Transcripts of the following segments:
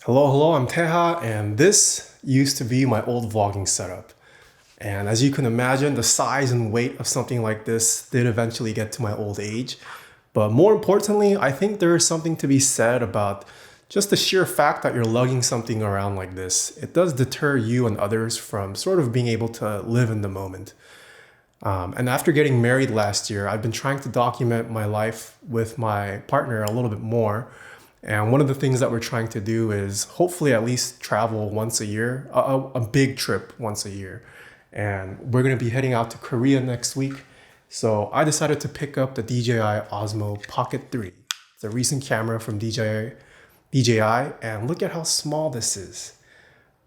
Hello, I'm Taeha, and this used to be my old vlogging setup. And as you can imagine, the size and weight of something like this did eventually get to my old age. But more importantly, I think there is something to be said about just the sheer fact that you're lugging something around like this. It does deter you and others from sort of being able to live in the moment. And after getting married last year, I've been trying to document my life with my partner a little bit more. And one of the things that we're trying to do is hopefully at least travel once a year, a big trip once a year. And we're going to be heading out to Korea next week. So I decided to pick up the DJI Osmo Pocket 3. It's a recent camera from DJI, and look at how small this is.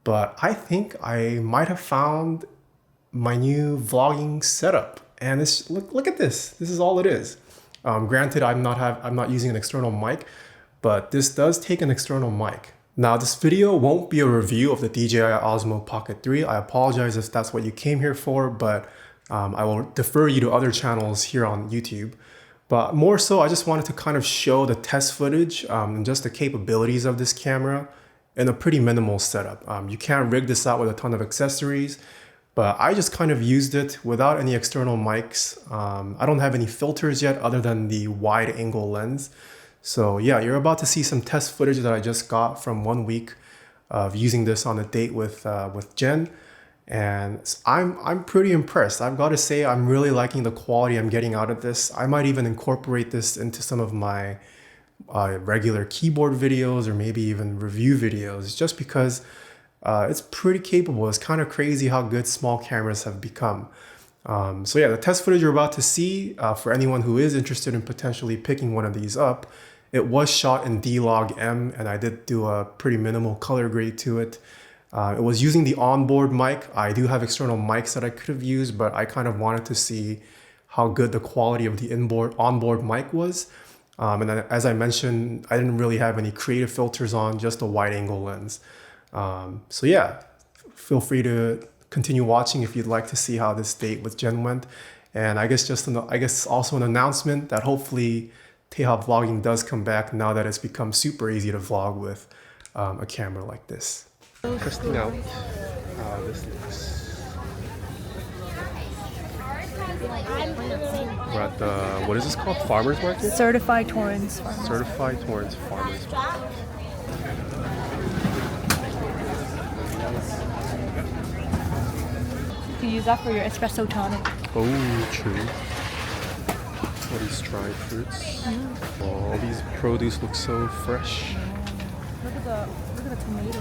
But I think I might have found my new vlogging setup. And it's, look at this. This is all it is. Granted, I'm not using an external mic, but this does take an external mic. Now, this video won't be a review of the DJI Osmo Pocket 3. I apologize if that's what you came here for, but I will defer you to other channels here on YouTube. But more so, I just wanted to kind of show the test footage and just the capabilities of this camera in a pretty minimal setup. You can't rig this out with a ton of accessories, but I just kind of used it without any external mics. I don't have any filters yet other than the wide angle lens. So yeah, you're about to see some test footage that I just got from 1 week of using this on a date with Jen. And I'm pretty impressed. I've got to say, I'm really liking the quality I'm getting out of this. I might even incorporate this into some of my regular keyboard videos or maybe even review videos, just because it's pretty capable. It's kind of crazy how good small cameras have become. So yeah, the test footage you're about to see, for anyone who is interested in potentially picking one of these up, it was shot in D-Log-M, and I did do a pretty minimal color grade to it. It was using the onboard mic. I do have external mics that I could have used, but I kind of wanted to see how good the quality of the onboard mic was. And then, as I mentioned, I didn't really have any creative filters on, just a wide angle lens. So yeah, feel free to continue watching if you'd like to see how this date with Jen went. And I guess also an announcement that hopefully Taeha vlogging does come back now that it's become super easy to vlog with a camera like this. Testing out how this looks. We're at the, what is this called? Farmers Market? Certified Torrance. Certified Torrance Farmers Market. You can use that for your espresso tonic. Oh, true. All these dried fruits. Oh, all these produce look so fresh. Look at the tomatoes.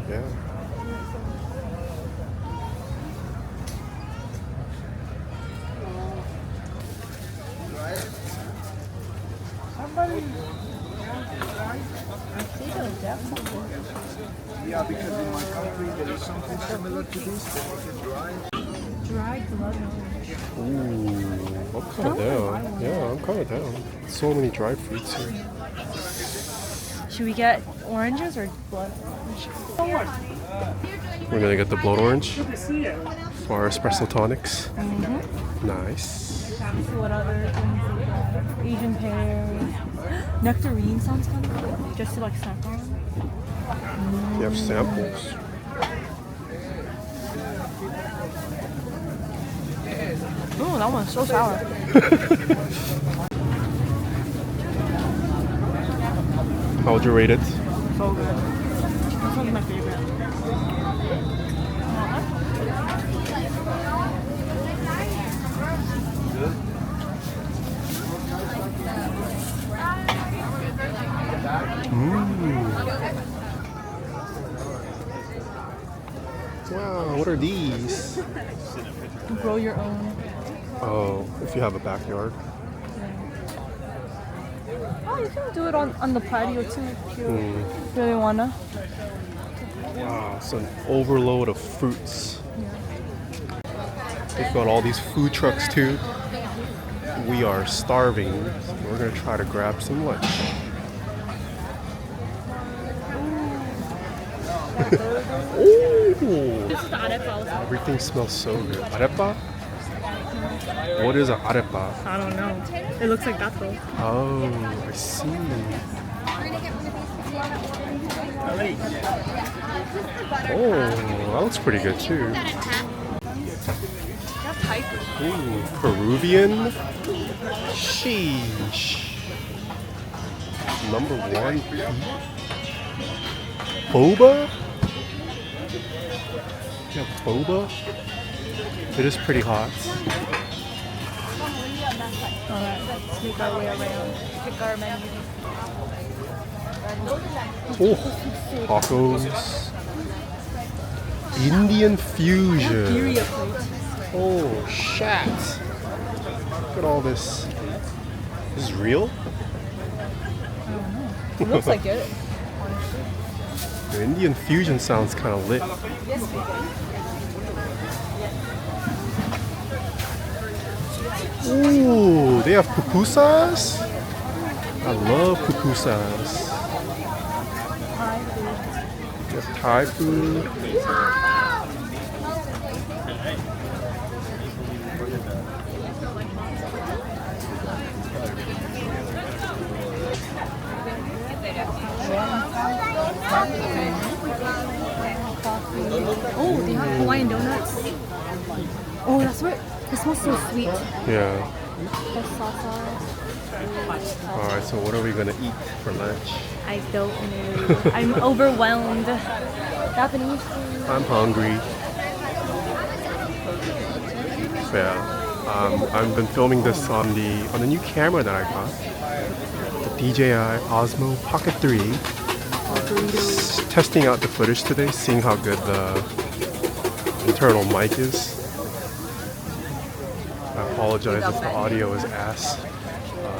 Yeah. Yeah, because in my country there is something similar to this, they make it dry. Dried blood orange. Ooh, I'm kind of down. Yeah, I'm kind of down. So many dried fruits here. Should we get oranges or blood orange? We're gonna get the blood orange for our espresso tonics. Nice. See what other things we got. Asian pear. Nectarine sounds kind of good. Just to like snack on. You have samples. Oh, that one's so sour. How would you rate it? So good. This one's my favorite. Wow, what are these? Grow your own. Oh, if you have a backyard. Oh, you can do it on the patio too if you really wanna. Wow, it's an overload of fruits. They've got all these food trucks too. We are starving, so we're gonna try to grab some lunch. Ooh, This is the arepa. everything smells so good. Arepa? What is an arepa? I don't know. It looks like that though. Oh, I see. Oh, that looks pretty good too. That's hyper. Ooh, Peruvian. Sheesh. Number 1. Boba? Yeah, boba? It is pretty hot. Alright, let's make our way around. Pick our menu. Oh, tacos. Indian fusion. Birria plate. Oh, shit. Look at all this. This is real? It looks like it. The Indian fusion sounds kind of lit. Ooh, they have pupusas? I love pupusas. They have Thai food. Oh, they have Hawaiian donuts. Oh, that's right. This smells so sweet. Yeah. The salsa. Alright, so what are we gonna eat for lunch? I don't know. I'm overwhelmed. Japanese food. I'm hungry. So yeah, I've been filming this on the new camera that I got, the DJI Osmo Pocket 3. Testing out the footage today, seeing how good the internal mic is. I apologize if the audio is ass.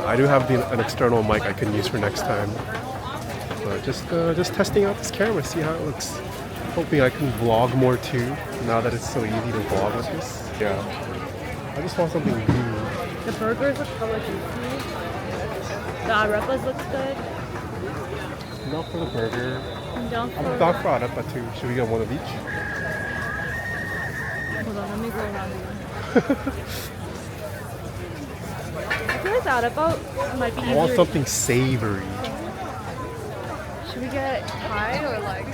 I do have an external mic I can use for next time. But just testing out this camera, see how it looks. Hoping I can vlog more too, now that it's so easy to vlog with this. Yeah. I just want something new. The burgers look hella juicy. The arepas looks good. Not for the burger. I'm down for... I'm down for arepa too. Should we get one of each? Hold on, let me go around you. I feel like the arepa might be I easier. want something savory. Should we get Thai or like...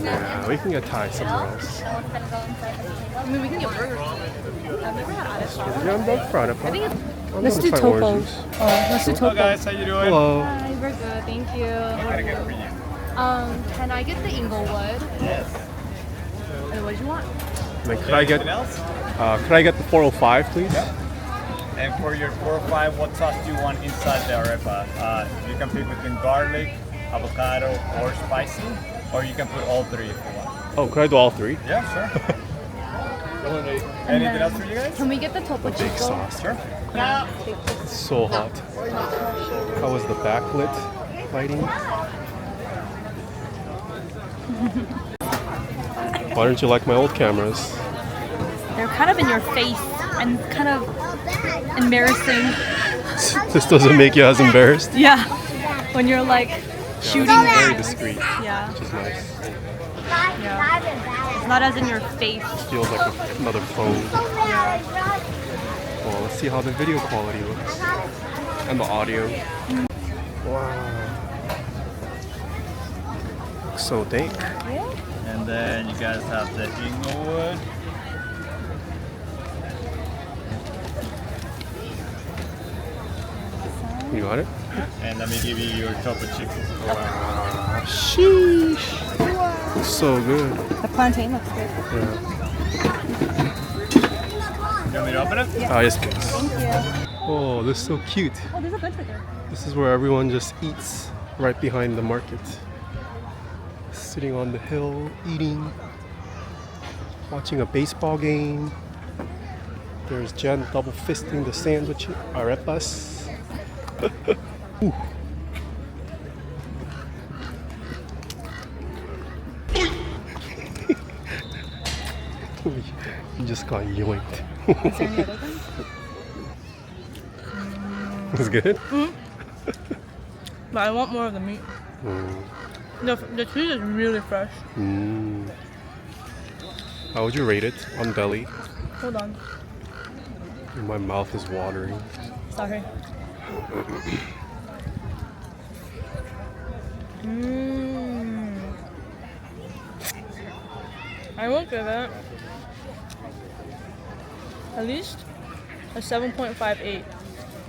Yeah, we can get Thai somewhere else. I mean, we can get burgers. I've never had arepa. Yeah, I'm down for arepa. I think it's... I'm Let's gonna do try topo. orange juice. Let's do topo. guys, how you doing? Hello. Hi, we're good, thank you. Can I get the Inglewood? Yes. And what do you want? Then could I get the 405, please? And for your 4-5, what sauce do you want inside the arepa? You can pick between garlic, avocado, or spicy, or you can put all three if you want. Oh, could I do all 3? Yeah, sure. Anything else for you guys? Can we get the topo Big chico? sauce. Sure. It's so hot. How was the backlit lighting? Why don't you like my old cameras? They're kind of in your face and kind of embarrassing. This doesn't make you as embarrassed? Yeah, when you're like shooting. Very discreet, Yeah, which is nice. yeah. It's not as in your face. Feels like another phone. Well, let's see how the video quality looks. And the audio. Wow. Looks so dank. And then you guys have the Inglewood. You got it? And let me give you your topo chico. Sheesh. Looks so good. The plantain looks good. Yeah. You want me to open it? Yes, please. Thank you. Oh, this is so cute. Oh, there's a good there. This is where everyone just eats, right behind the market. Sitting on the hill, eating, watching a baseball game. There's Jen double fisting the sandwich arepas. Ooh. You just got yoinked. Is there any other thing? It's good? But I want more of the meat. The cheese is really fresh. How would you rate it on deli? Hold on. My mouth is watering. Sorry. I will give it at least a 7.58.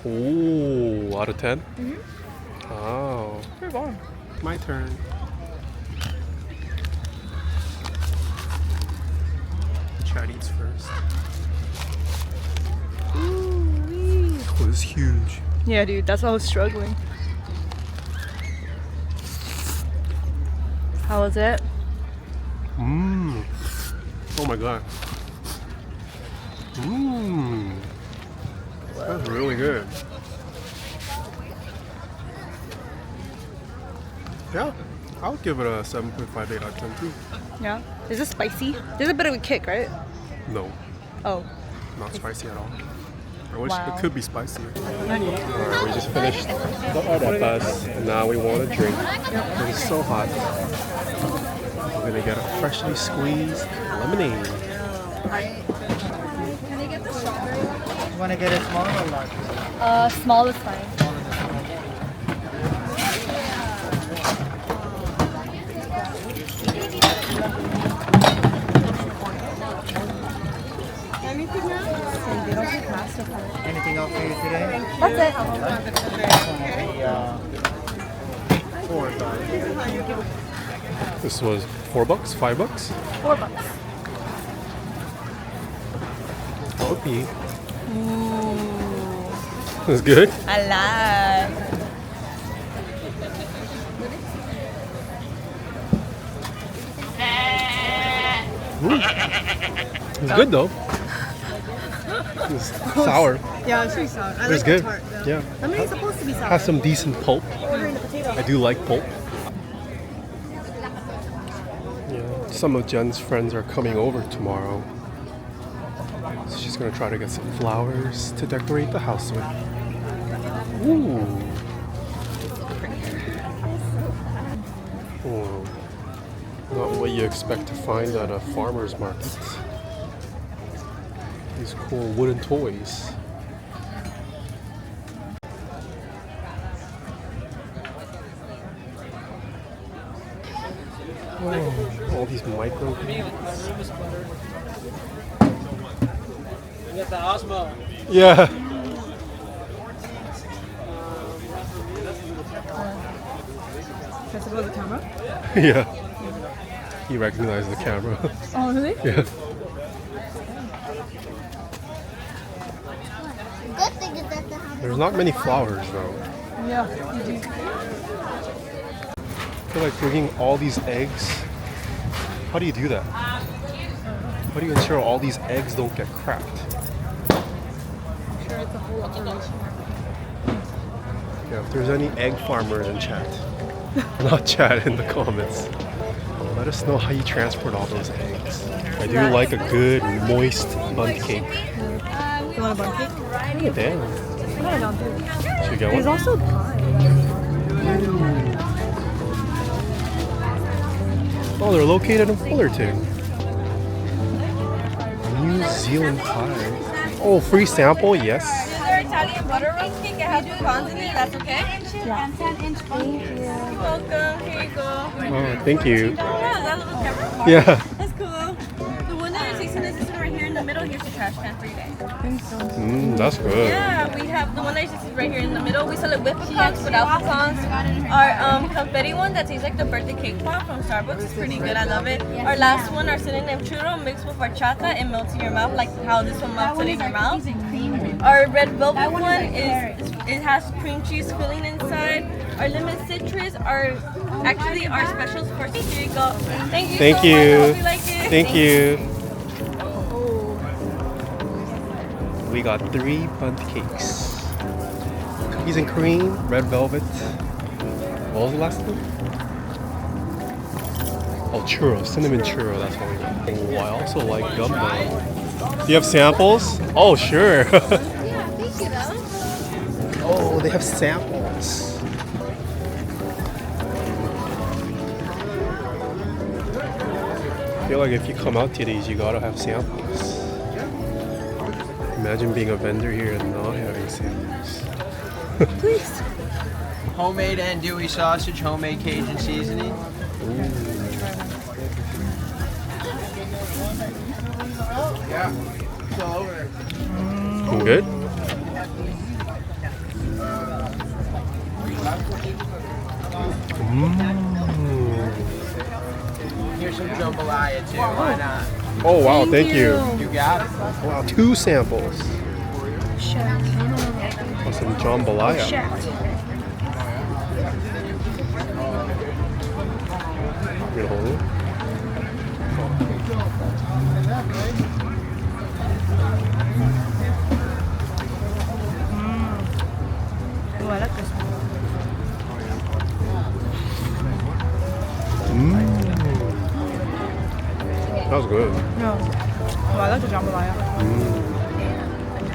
Oh, out of 10? Mm-hmm. Oh. Pretty bomb. My turn. Chad eats first. Ooh-wee. Oh, this is huge. Yeah, dude, that's why I was struggling. How was it? Mmm. Oh my god. Mmm. That's really good. Yeah, I'll give it a 7.58 out of 10 too. Yeah. Is it spicy? There's a bit of a kick, right? No, Oh. not spicy at all. I wish Wow. it could be spicier. Alright, we just finished the arepas and now we want a drink. It's so hot. We're gonna get a freshly squeezed lemonade. You want to get it small or large? Small is fine. Anything else for you today? That's it. Four, sorry. This was $4, $5? $4. Okay. That's good. I like. It's good though. It's sour. Yeah, it's pretty sour. I It's like good. the tart though. Yeah. Lemonade is supposed to be sour. Has some decent pulp. Ordering the potato. I do like pulp. Yeah. Some of Jen's friends are coming over tomorrow. So she's gonna try to get some flowers to decorate the house with. Ooh. Oh. Not what you expect to find at a farmer's market. These cool wooden toys. Oh, all these micro. You got the Osmo. Yeah. That's above the camera. Yeah. He recognized the camera. Oh, really? Yeah. There's not many flowers though. Yeah. I feel like bringing all these eggs. How do you do that? How do you ensure all these eggs don't get cracked? Sure, it's a whole operation. Yeah, if there's any egg farmers in chat, not chat in the comments, let us know how you transport all those eggs. I do like a good moist bundt cake. You want a bun cake? Oh, damn. I don't do. Should we get There's one? also pie. Oh, they're located in Fullerton. New Zealand pie. Oh, free sample, yes. Their Italian butter roast cake. It has pecans in it. That's okay. Yeah. Thank you. You're welcome. Here you go. Oh, thank you. Oh, wow, that little camera. Yeah. That's cool. The one that you're tasting is this one right here in the middle. Here's the trash can for you guys. That's good. Yeah, we have the one that you're tasting right here in the middle. We sell it with pecans, without pecans. Our confetti one that tastes like the birthday cake pop from Starbucks is pretty good. I love it. Our last one, our synonym churro mixed with horchata. It melts in your mouth like how this one melts in your mouth. Our red velvet one it has cream cheese filling inside. Our lemon citrus are actually our specials for here you go. Thank you Thank so you. much. I hope you like it. Thank you. We got 3 bundt cakes. Cookies and cream, red velvet. What was the last one? Oh, churro, cinnamon churro, that's what we got. Oh, I also like gumbo. Do you have samples? Oh, sure. Oh, they have samples. I feel like if you come out to these, you gotta have samples. Imagine being a vendor here and not having samples. Please. Homemade andouille sausage, homemade Cajun seasoning. Good? Here's some jambalaya too. Why not? Oh wow, thank you. You got it. Wow, 2 samples. Oh, some jambalaya. You gonna hold it? Oh, I like this one. That was good. No. Oh, I like the jambalaya.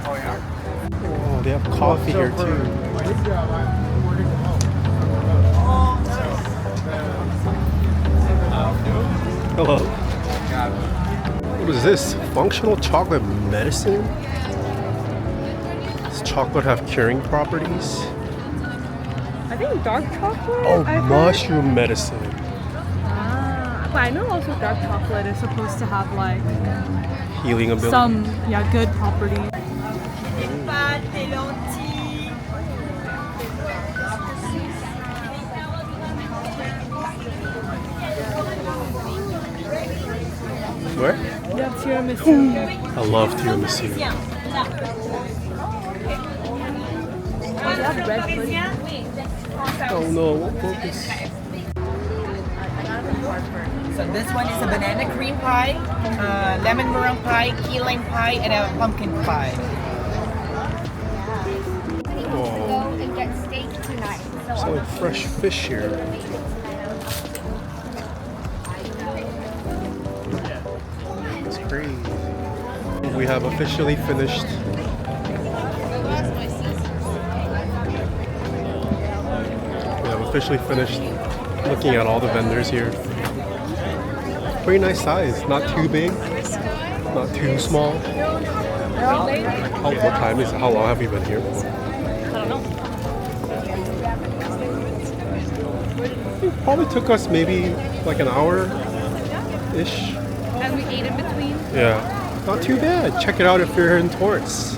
Oh, they have coffee here too. Hello. What is this? Functional chocolate medicine? Does chocolate have curing properties? I think dark chocolate. Oh, I've heard. mushroom medicine. But I know also dark chocolate is supposed to have like Healing ability. some good properties. Where? Yeah, tiramisu. I love tiramisu. They have red pudding. Oh no, it won't focus. So this one is a banana cream pie, lemon meringue pie, key lime pie, and a pumpkin pie. Oh, and get steak tonight. so like fresh fish here. It's crazy. We have officially finished. We have officially finished looking at all the vendors here. Pretty nice size, not too big, not too small. What time is it? How long have we been here? It probably took us maybe like an hour-ish. And we ate in between. Yeah, not too bad. Check it out if you're in Torrance.